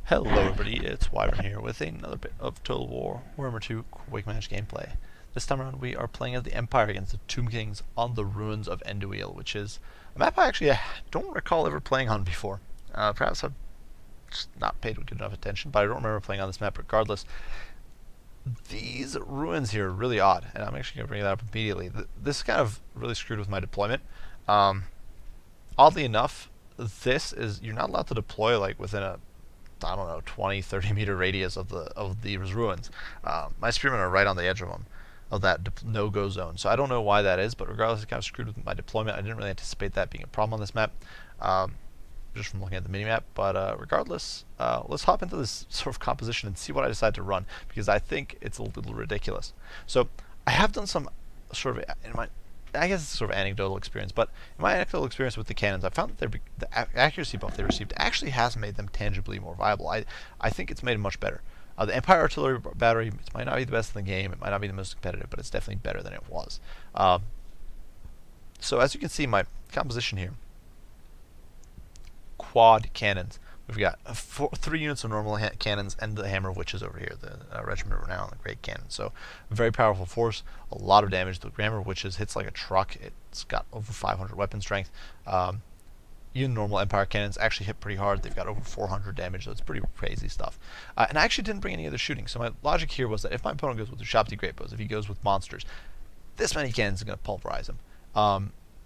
Hello everybody, it's Wyvern here with another bit of Total War Warhammer 2 Quick Match gameplay. This time around we are playing as the Empire against the Tomb Kings on the ruins of Enduil, which is a map I don't recall ever playing on before. Perhaps I've just not paid good enough attention, but I don't remember playing on this map regardless. These ruins here are really odd, and I'm actually going to bring that up immediately. This kind of really screwed with my deployment. Oddly enough, you're not allowed to deploy like within a I don't know, 20, 30 meter radius of these ruins. My spearmen are right on the edge of them, of that no-go zone. So I don't know why that is, but regardless, it kind of screwed with my deployment. I didn't really anticipate that being a problem on this map, just from looking at the mini-map. But regardless, let's hop into this sort of composition and see what I decide to run, because I think it's a little ridiculous. So I have done some sort of, I guess it's sort of anecdotal experience, but in my anecdotal experience with the cannons, I found that the accuracy buff they received actually has made them tangibly more viable. I think it's made them much better. The Empire Artillery Battery, it might not be the best in the game, it might not be the most competitive, but it's definitely better than it was. So as you can see, my composition here, quad cannons. We've got 3 units of normal cannons and the Hammer of Witches over here, the Regiment of Renown, the Great Cannon. So, a very powerful force, a lot of damage. The Hammer of Witches hits like a truck. It's got over 500 weapon strength. Even normal Empire cannons actually hit pretty hard. They've got over 400 damage, so it's pretty crazy stuff. And I actually didn't bring any other shooting. So my logic here was that if my opponent goes with the Shopti Great Bows, if he goes with monsters, this many cannons are going to pulverize him.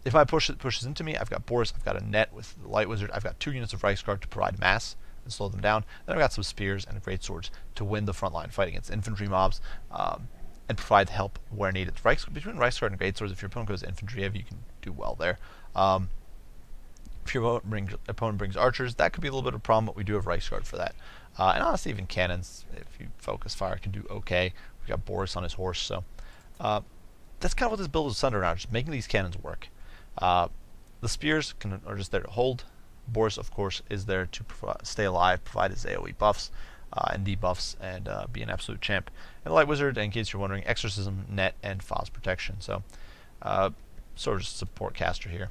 If my pushes into me, I've got Boris, I've got a net with the Light Wizard, I've got 2 units of Reichsguard to provide mass and slow them down, then I've got some spears and great swords to win the frontline fight against infantry mobs and provide help where needed. Between Reichsguard and great swords, if your opponent goes infantry heavy, you can do well there. If your opponent brings archers, that could be a little bit of a problem, but we do have Reichsguard for that. And honestly, even cannons, if you focus fire, can do okay. We've got Boris on his horse, so that's kind of what this build is centered around, just making these cannons work. The spears are just there to hold. Boris, of course, is there to stay alive, provide his AoE buffs and debuffs, and be an absolute champ. And the Light Wizard, in case you're wondering, Exorcism, Net, and Phos Protection. So, sort of just support caster here.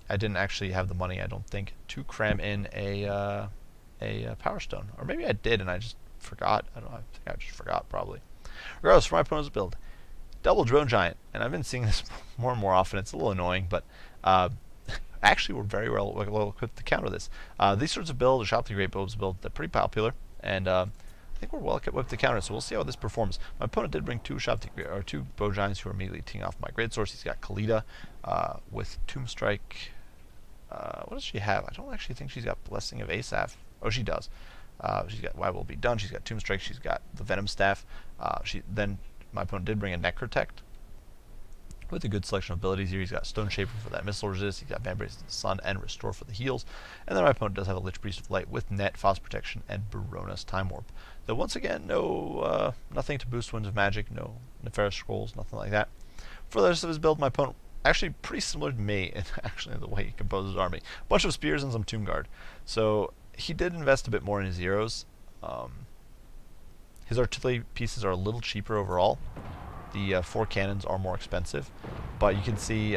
I didn't actually have the money, I don't think, to cram in a Power Stone. Or maybe I did and I just forgot. I think I just forgot, probably. Regardless, for my opponent's build, double drone giant, and I've been seeing this more and more often. It's a little annoying, but actually we're very well equipped to counter this. These sorts of builds, or Shopti Great Bows build, they're pretty popular, and I think we're well equipped to counter it. So we'll see how this performs. My opponent did bring 2 bow giants who are immediately teeing off my great source. He's got Khalida with Tomb Strike. What does she have? I don't actually think she's got Blessing of Asaph. Oh, she does. She's got Why Will Be Done. She's got Tomb Strike. She's got the Venom Staff. Then my opponent did bring a Necrotect with a good selection of abilities here. He's got Stone Shaper for that missile resist. He's got Vambrace of the Sun and Restore for the heals. And then my opponent does have a Lich Priest of Light with Net, Phos Protection, and Barona's Time Warp. Though once again, nothing to boost Winds of Magic, no Nefarious Scrolls, nothing like that. For the rest of his build, my opponent actually pretty similar to me in actually the way he composes his army. A bunch of spears and some Tomb Guard. So he did invest a bit more in his zeros. His artillery pieces are a little cheaper overall. The 4 cannons are more expensive, but you can see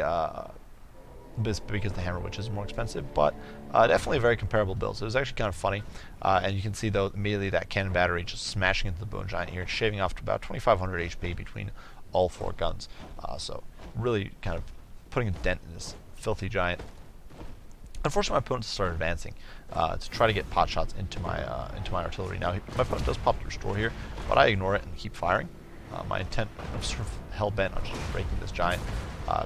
this because the Hammer Witch is more expensive, but definitely a very comparable build. So it was actually kind of funny, and you can see though immediately that cannon battery just smashing into the Bone Giant here, shaving off to about 2,500 HP between all 4 guns. So really kind of putting a dent in this filthy giant. Unfortunately, my opponent started advancing to try to get pot shots into my artillery. Now, my opponent does pop the Restore here, but I ignore it and keep firing. My intent, I'm sort of hell-bent on just breaking this giant,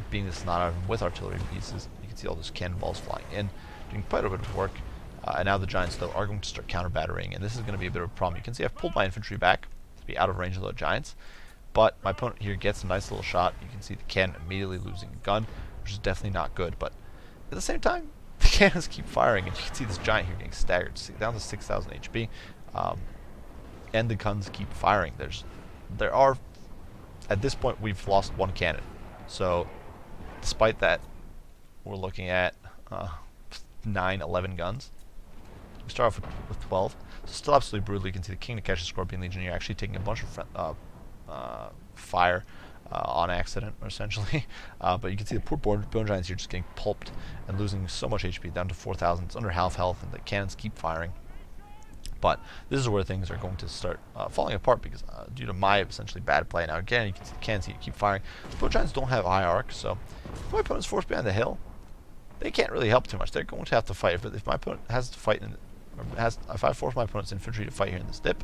being this not armed with artillery pieces. You can see all those cannonballs flying in, doing quite a bit of work. And now the giants, though, are going to start counter-battering, and this is going to be a bit of a problem. You can see I've pulled my infantry back to be out of range of the giants, but my opponent here gets a nice little shot. You can see the cannon immediately losing a gun, which is definitely not good, but at the same time, the cannons keep firing, and you can see this giant here getting staggered, down to 6,000 HP, and the guns keep firing. There are, at this point, we've lost 1 cannon. So, despite that, we're looking at 9, 11 guns. We start off with 12. So still absolutely brutal. You can see the King Takesha Scorpion Legion here actually taking a bunch of fire on accident, essentially. But you can see the poor Bone Giants here just getting pulped and losing so much HP, down to 4,000. It's under half health, and the cannons keep firing. But this is where things are going to start falling apart because due to my essentially bad play. Now again, you can see it keep firing. The Bone Giants don't have high arc, so if my opponent's forced behind the hill, they can't really help too much. They're going to have to fight. If my opponent has to fight, if I force my opponent's infantry to fight here in this dip,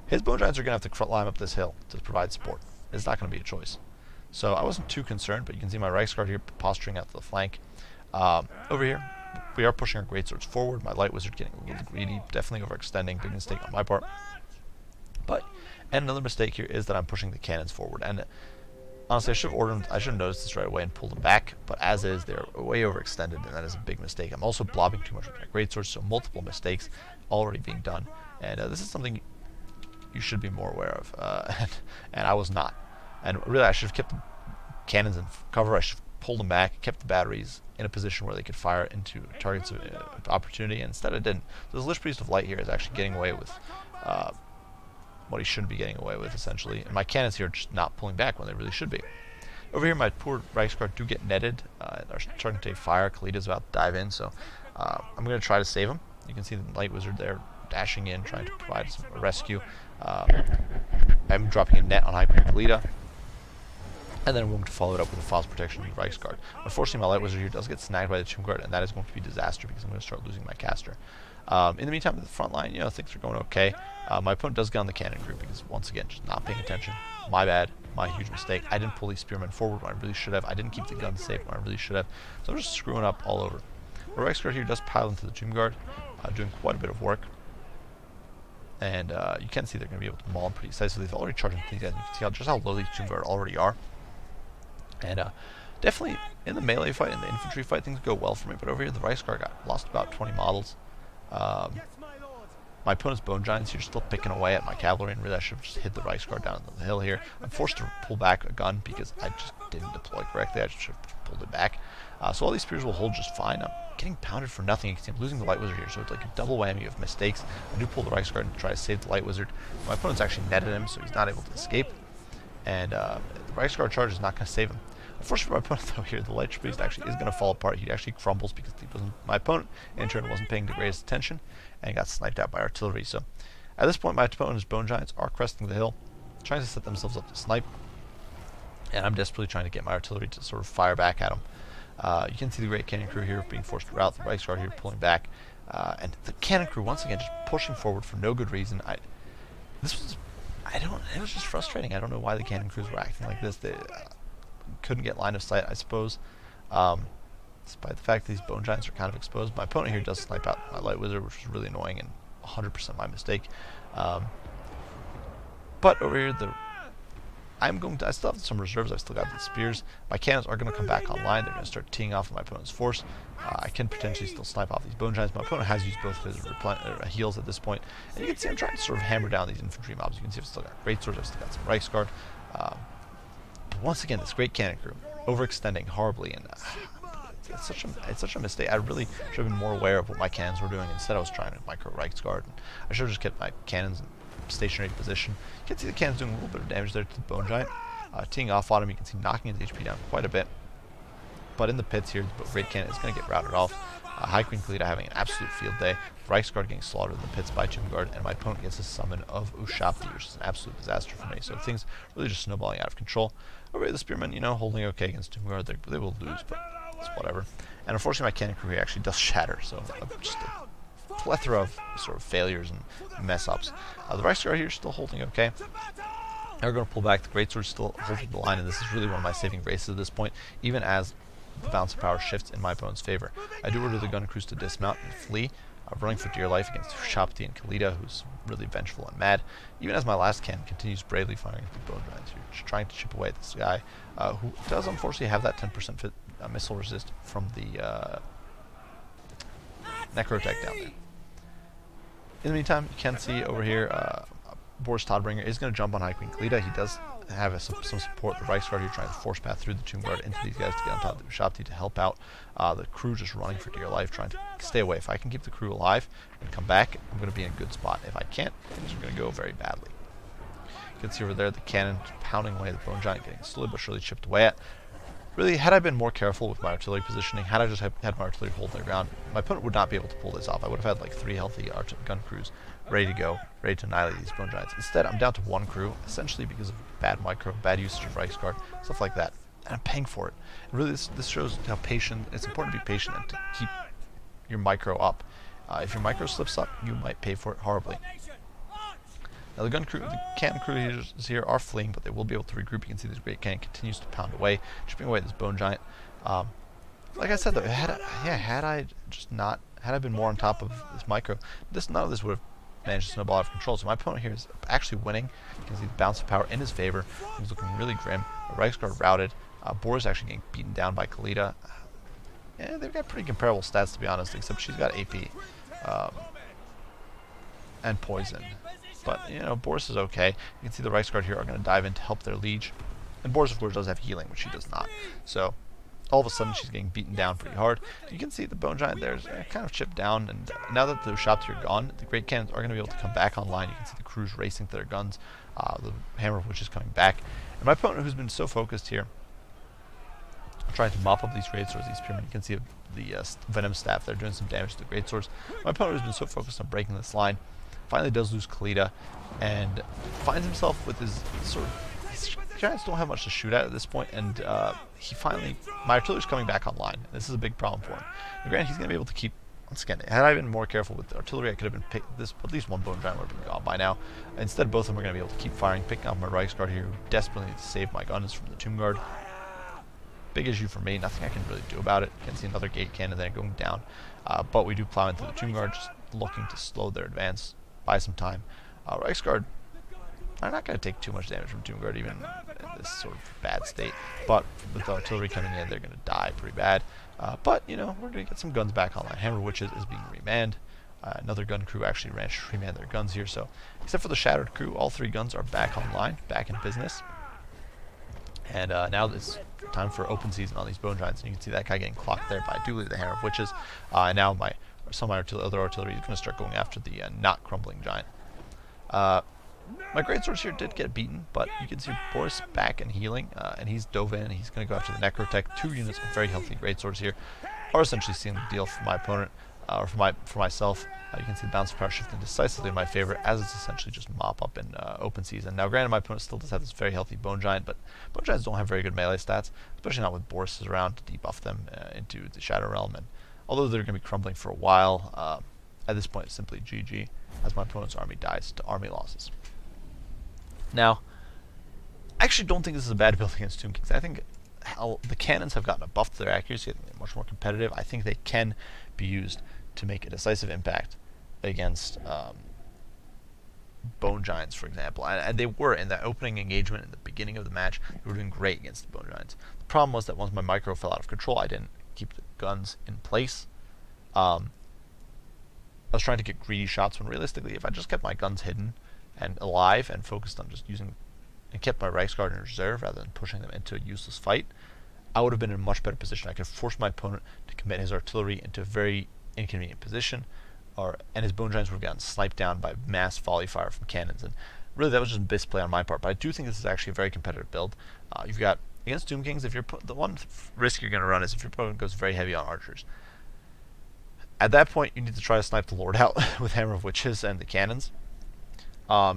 his Bone Giants are going to have to climb up this hill to provide support. It's not going to be a choice. So I wasn't too concerned, but you can see my Reichsguard here posturing out to the flank. Over here, we are pushing our greatswords forward. My light wizard getting a little greedy, definitely overextending. Big mistake on my part. And another mistake here is that I'm pushing the cannons forward. And honestly, I should have noticed this right away and pulled them back. But as is, they're way overextended, and that is a big mistake. I'm also blobbing too much with my greatswords, so multiple mistakes already being done. And this is something you should be more aware of. And I was not. And really, I should have kept the cannons in cover. I should have pulled them back, kept the batteries in a position where they could fire into targets of opportunity, and instead I didn't. So this Lich Priest of Light here is actually getting away with what he shouldn't be getting away with, essentially. And my cannons here are just not pulling back when they really should be. Over here, my poor Reichsguard do get netted. Are starting to take fire. Kalita's about to dive in, so I'm going to try to save him. You can see the Light Wizard there dashing in, trying to provide a rescue. I'm dropping a net on Hyper Kalita. And then I'm going to follow it up with a false protection of the Reichsguard. Unfortunately, my Light Wizard here does get snagged by the Tomb Guard, and that is going to be a disaster because I'm going to start losing my caster. In the meantime, at the front line, things are going okay. My opponent does get on the cannon group because, once again, just not paying attention. My bad. My huge mistake. I didn't pull these spearmen forward when I really should have. I didn't keep the guns safe when I really should have. So I'm just screwing up all over. The Reichsguard here does pile into the Tomb Guard, doing quite a bit of work. And you can see they're going to be able to maul them pretty decisively. They've already charged into these guys. You can see just how low these Tomb Guard already are. And definitely in the melee fight and the infantry fight, things go well for me. But over here, the Reichsguard lost about 20 models. My opponent's Bone Giants here still picking away at my cavalry, and really I should have just hit the Reichsguard down the hill here. I'm forced to pull back a gun because I just didn't deploy correctly. I just should have pulled it back. So all these spears will hold just fine. I'm getting pounded for nothing. You can see I'm losing the Light Wizard here, so it's like a double whammy of mistakes. I do pull the Reichsguard and try to save the Light Wizard. My opponent's actually netted him, so he's not able to escape. And the Reichsguard charge is not going to save him. Unfortunately for my opponent, though, here, the Lich Priest actually is going to fall apart. He actually crumbles because my opponent, in turn, wasn't paying the greatest attention and got sniped out by artillery. So at this point, my opponent's Bone Giants are cresting the hill, trying to set themselves up to snipe. And I'm desperately trying to get my artillery to sort of fire back at them. You can see the Great Cannon Crew here being forced to rout, the Reichsguard here pulling back. And the Cannon Crew, once again, just pushing forward for no good reason. It was just frustrating. I don't know why the Cannon Crews were acting like this. They couldn't get line of sight, I suppose. Despite the fact that these Bone Giants are kind of exposed. My opponent here does snipe out my Light Wizard, which was really annoying and 100% my mistake. But over here, I still have some reserves. I've still got the spears. My cannons are going to come back online. They're going to start teeing off of my opponent's force. I can potentially still snipe off these Bone Giants. My opponent has used both of his heals at this point. And you can see I'm trying to sort of hammer down these infantry mobs. You can see I've still got greatswords. I've still got some Reichsguard. But once again, this Great Cannon Crew overextending horribly, and it's such a mistake. I really should have been more aware of what my cannons were doing. Instead, I was trying to micro Reichsguard. I should have just kept my cannons in stationary position. You can see the cannons doing a little bit of damage there to the Bone Giant. Teeing off on him, you can see knocking his HP down quite a bit. But in the pits here, the Great Cannon is going to get routed off. High Queen Kalita having an absolute field day. Reichsguard getting slaughtered in the pits by Tomb Guard, and my opponent gets a summon of Ushapti, which is an absolute disaster for me. So things really just snowballing out of control. Over here, the Spearmen, holding okay against Tomb Guard. They will lose, but it's whatever. And unfortunately, my Cannon Crew here actually does shatter, so just a plethora of sort of failures and mess-ups. The Reichsguard here is still holding okay. Now we're going to pull back. The Greatsword still holding the line, and this is really one of my saving graces at this point, even as the balance of power shifts in my opponent's favor. I do order the Gun Crews to dismount and flee, running for dear life against Shapti and Kalita, who's really vengeful and mad, even as my last cannon continues bravely firing at the Bone Giants here, just trying to chip away at this guy, who does unfortunately have that 10% missile resist from the Necrotech down there. In the meantime, you can see over here, Boris Todbringer is going to jump on High Queen Kalita. He does have some support. The Reichsguard here trying to force path through the Tomb Guard into these guys to get on top of the Shapti to help out. The crew just running for dear life, trying to stay away. If I can keep the crew alive and come back, I'm going to be in a good spot. If I can't, things are going to go very badly. You can see over there the cannon pounding away the Bone Giant, getting slowly but surely chipped away at. Really, had I been more careful with my artillery positioning, had I just had my artillery hold their ground, my opponent would not be able to pull this off. I would have had like 3 healthy gun crews ready to go, ready to annihilate these bone giants. Instead, I'm down to 1 crew, essentially because of bad micro, bad usage of Reichsguard, stuff like that. And I'm paying for it. And really, this shows how patient, it's important to be patient and to keep your micro up. If your micro slips up, you might pay for it horribly. Now the cannon crew here are fleeing, but they will be able to regroup. You can see this great cannon continues to pound away, chipping away at this bone giant. Like I said though, had I been more on top of this micro, none of this would have managed to snowball out of control. So my opponent here is actually winning. You can see the bounce of power in his favor. He's looking really grim. Reichsguard routed. Boris actually getting beaten down by Kalita. Yeah, they've got pretty comparable stats to be honest, except she's got AP and poison. But, you know, Boris is okay. You can see the Reichsguard here are going to dive in to help their liege. And Boris, of course, does have healing, which she does not. So, all of a sudden, she's getting beaten down pretty hard. You can see the bone giant there is kind of chipped down. And now that the shops are gone, the great cannons are going to be able to come back online. You can see the crews racing to their guns. The hammer of which is coming back. And my opponent, who's been so focused here, trying to mop up these great swords, these pyramid. You can see the venom staff there doing some damage to the great swords. My opponent, who's been so focused on breaking this line, finally does lose Kalita and finds himself with his sort of... His giants don't have much to shoot at this point, and my artillery's coming back online. This is a big problem for him. And granted, he's going to be able to keep... Once again, had I been more careful with the artillery, I could have been at least 1 bone giant would have been gone by now. Instead, both of them are going to be able to keep firing, picking off my Reichsguard here, who desperately needs to save my guns from the Tomb Guard. Big issue for me, nothing I can really do about it. You can see another gate cannon there going down, but we do plow into the Tomb Guard, just looking to slow their advance, buy some time. Reichsguard are not going to take too much damage from Tomb Guard, even in this sort of bad state, but with the artillery coming in, they're going to die pretty bad. But, you know, we're going to get some guns back online. Hammer Witches is being remanned. Another gun crew actually remanned their guns here, so except for the Shattered crew, all 3 guns are back online, back in business. And now it's time for open season on these bone giants, and you can see that guy getting clocked there by Dooley, the Hammer of Witches. And now some of my other artillery is going to start going after the not crumbling giant. My greatswords here did get beaten, but you can see Boris back and healing, and he's dove in. He's going to go after the Necrotech. 2 units of very healthy greatswords here are essentially sealing the deal for my opponent, or for myself. You can see the bounce of power shifting decisively in my favor, as it's essentially just mop up in open season. Now, granted, my opponent still does have this very healthy bone giant, but bone giants don't have very good melee stats, especially not with Boris around to debuff them into the Shadow Realm. And although they're going to be crumbling for a while, at this point it's simply GG, as my opponent's army dies to army losses. Now, I actually don't think this is a bad build against Tomb Kings. I think the cannons have gotten a buff to their accuracy. I think they're much more competitive. I think they can be used to make a decisive impact against bone giants, for example. And they were in that opening engagement in the beginning of the match. They were doing great against the bone giants. The problem was that once my micro fell out of control, I didn't keep the guns in place. I was trying to get greedy shots when realistically, if I just kept my guns hidden and alive and focused on just using and kept my Reichsguard in reserve rather than pushing them into a useless fight, I would have been in a much better position. I could force my opponent to commit his artillery into a very inconvenient position, and his bone giants would have gotten sniped down by mass volley fire from cannons. And really, that was just misplay on my part. But I do think this is actually a very competitive build. You've got against Tomb Kings. If you're the one risk you're going to run is if your opponent goes very heavy on archers. At that point, you need to try to snipe the Lord out with Hammer of Witches and the cannons.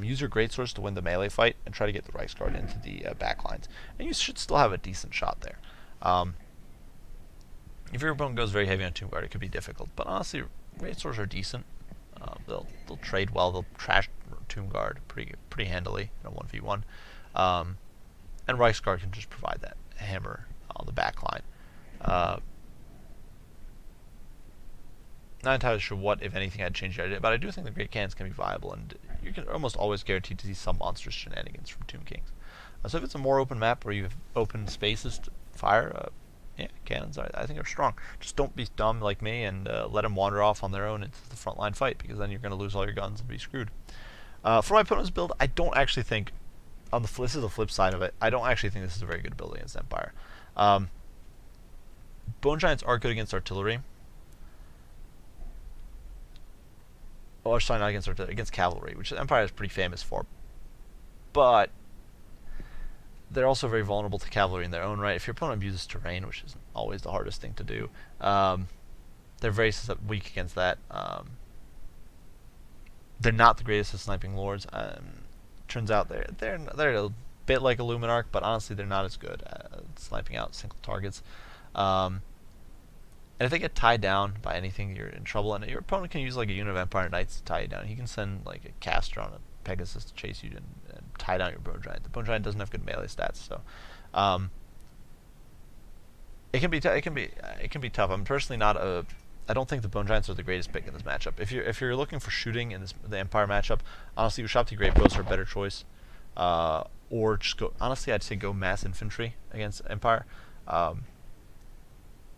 Use your greatswords to win the melee fight and try to get the Reichsguard into the back lines. And you should still have a decent shot there. If your opponent goes very heavy on Tomb Guard, it could be difficult. But honestly, greatswords are decent. They'll trade well. They'll trash Tomb Guard pretty handily in a 1v1. And Reichsguard can just provide that hammer on the back line. Not entirely sure what, if anything, I'd change the idea, but I do think the Great Cannons can be viable, and you can almost always guarantee to see some monstrous shenanigans from Tomb Kings. So if it's a more open map where you have open spaces to fire, yeah, cannons I think are strong. Just don't be dumb like me and let them wander off on their own into the frontline fight, because then you're going to lose all your guns and be screwed. For my opponent's build, I don't actually think, this is the flip side of it, I don't actually think this is a very good build against Empire. Bone Giants are good against artillery. Or sorry, not against artillery, against cavalry, which Empire is pretty famous for. But they're also very vulnerable to cavalry in their own right. If your opponent abuses terrain, which isn't always the hardest thing to do, they're very weak against that. They're not the greatest at sniping lords. Turns out they're a bit like a Luminarch, but honestly they're not as good at sniping out single targets. And if they get tied down by anything, you're in trouble. And your opponent can use like a unit of Empire Knights to tie you down. He can send like a caster on a Pegasus to chase you and tie down your Bone Giant. The Bone Giant doesn't have good melee stats, so it can be tough. I'm personally not a. I don't think the Bone Giants are the greatest pick in this matchup. If you're looking for shooting in the Empire matchup, honestly, Ushabti Great Bows are a better choice. Or just go. Honestly, I'd say go mass infantry against Empire.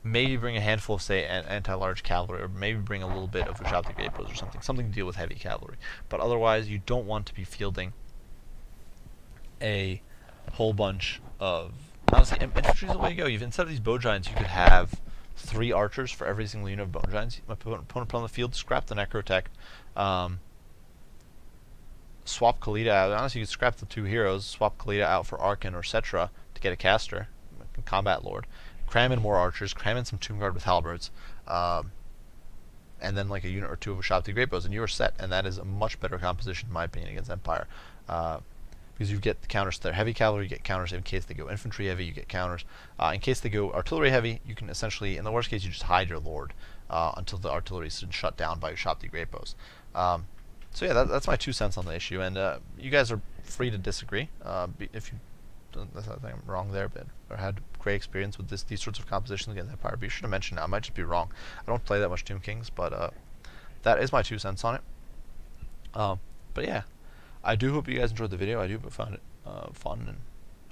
Maybe bring a handful of, say, anti-large cavalry, or maybe bring a little bit of Ushabti Great Bows or something to deal with heavy cavalry. But otherwise, you don't want to be fielding a whole bunch of. Honestly, infantry is the way to go. Instead of these Bow Giants, you could have 3 archers for every single unit of Bone Giants. My opponent put on the field, scrap the Necrotech, swap Khalida out. Honestly, you could scrap the 2 heroes, swap Khalida out for Arkan or Cetra to get a caster, a combat lord. Cram in more archers, cram in some Tomb Guard with halberds, and then like a unit or 2 of Ushabti Great Bows, and you are set. And that is a much better composition, in my opinion, against Empire. Because you get the counters to their heavy cavalry, you get counters in case they go infantry heavy, you get counters. In case they go artillery heavy, you can essentially, in the worst case, you just hide your lord until the artillery is shut down by Ushabti Great Bows. So yeah, that's my 2 cents on the issue, and you guys are free to disagree. If you I think I'm wrong there, but or had great experience with these sorts of compositions against Empire, be sure to mention it. I might just be wrong. I don't play that much Tomb Kings, but that is my 2 cents on it. But yeah, I do hope you guys enjoyed the video. I do find it fun and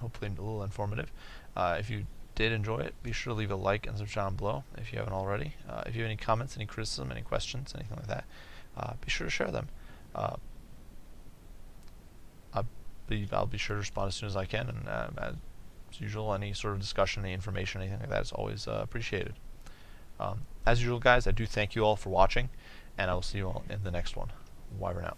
hopefully a little informative. If you did enjoy it, be sure to leave a like and subscribe down below if you haven't already. If you have any comments, any criticism, any questions, anything like that, be sure to share them. I'll be sure to respond as soon as I can, and as usual, any sort of discussion, any information, anything like that is always appreciated. As usual, guys, I do thank you all for watching, and I will see you all in the next one. Wyvern out.